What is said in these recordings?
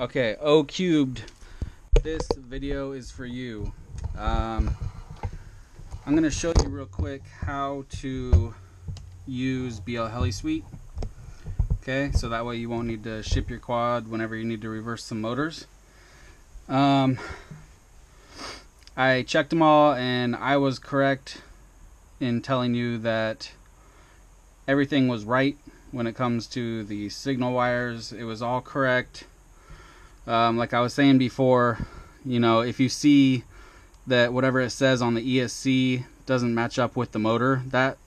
Okay, ocubed. This video is for you. I'm going to show you real quick how to use BL Heli Suite. Okay, so that way you won't need to ship your quad whenever you need to reverse some motors. I checked them all and I was correct in telling you that everything was right when it comes to the signal wires. It was all correct. Like I was saying before, you know, if you see that whatever it says on the ESC doesn't match up with the motor, that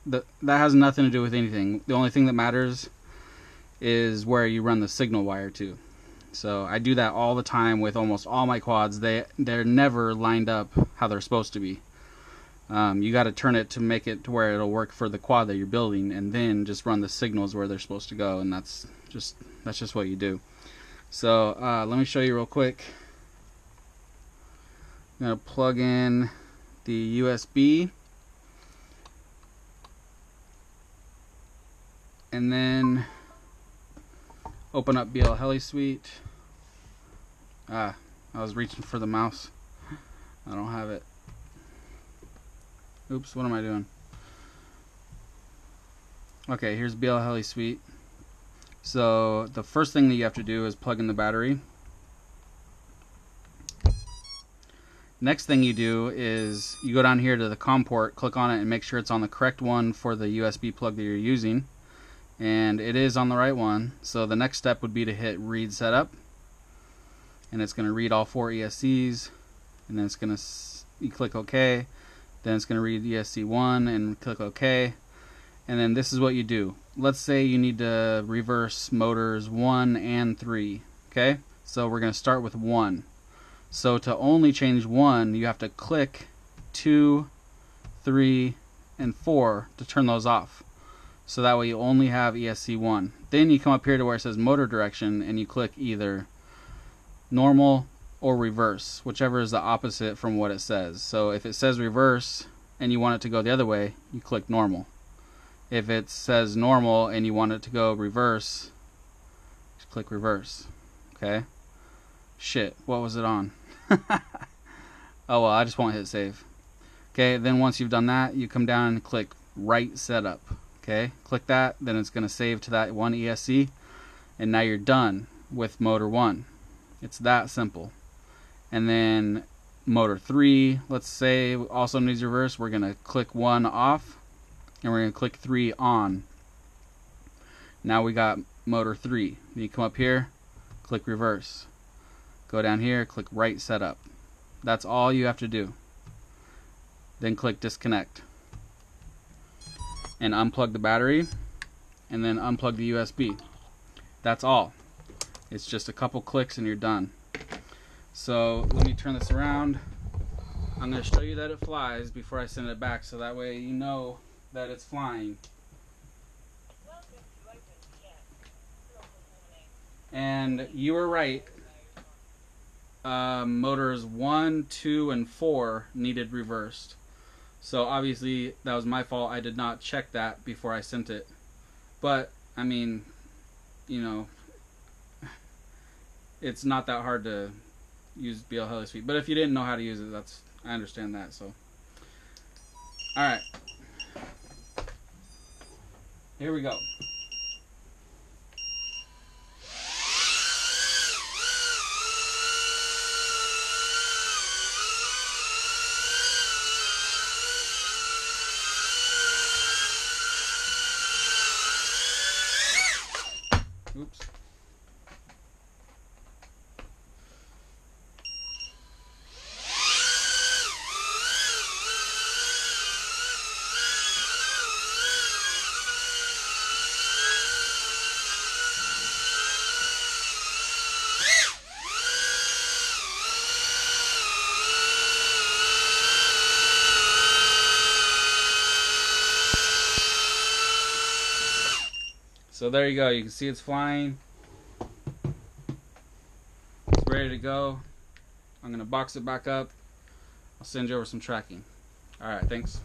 has nothing to do with anything. The only thing that matters is where you run the signal wire to. So I do that all the time with almost all my quads. They're never lined up how they're supposed to be. You got to turn it to make it to where it'll work for the quad that you're building, and then just run the signals where they're supposed to go, and that's just what you do. So let me show you real quick. I'm going to plug in the USB and then open up BL Heli Suite. I was reaching for the mouse. I don't have it. Oops, what am I doing? Okay, here's BL Heli Suite. So the first thing that you have to do is plug in the battery. Next thing you do is you go down here to the COM port, click on it, and make sure it's on the correct one for the USB plug that you're using. And it is on the right one. So the next step would be to hit read setup, and it's going to read all 4 ESCs, and then it's going to, you click OK, then it's going to read ESC1 and click OK. And then this is what you do. Let's say you need to reverse motors 1 and 3. Okay, so we're going to start with 1. So to only change 1, you have to click 2, 3, and 4 to turn those off. So that way you only have ESC1. Then you come up here to where it says motor direction, and you click either normal or reverse, whichever is the opposite from what it says. So if it says reverse and you want it to go the other way, you click normal. If it says normal and you want it to go reverse, just click reverse. Okay? Shit, what was it on? Oh well, I just won't hit save. Okay, then once you've done that, you come down and click write setup. Okay, click that, then it's going to save to that one ESC, and now you're done with motor 1. It's that simple. And then motor 3, let's say, also needs reverse. We're going to click 1 off, and we're going to click 3 on. Now we got motor 3. Then you come up here, click reverse. Go down here, click write setup. That's all you have to do. Then click disconnect. And unplug the battery, and then unplug the USB. That's all. It's just a couple clicks and you're done. So let me turn this around. I'm going to show you that it flies before I send it back, so that way you know that it's flying. And you were right. Motors 1, 2, and 4 needed reversed. So obviously that was my fault. I did not check that before I sent it. But I mean, you know, it's not that hard to use BL Heli Suite. But if you didn't know how to use it, I understand that. So, all right, here we go. Oops. So there you go. You can see it's flying. It's ready to go. I'm going to box it back up. I'll send you over some tracking. Alright, thanks.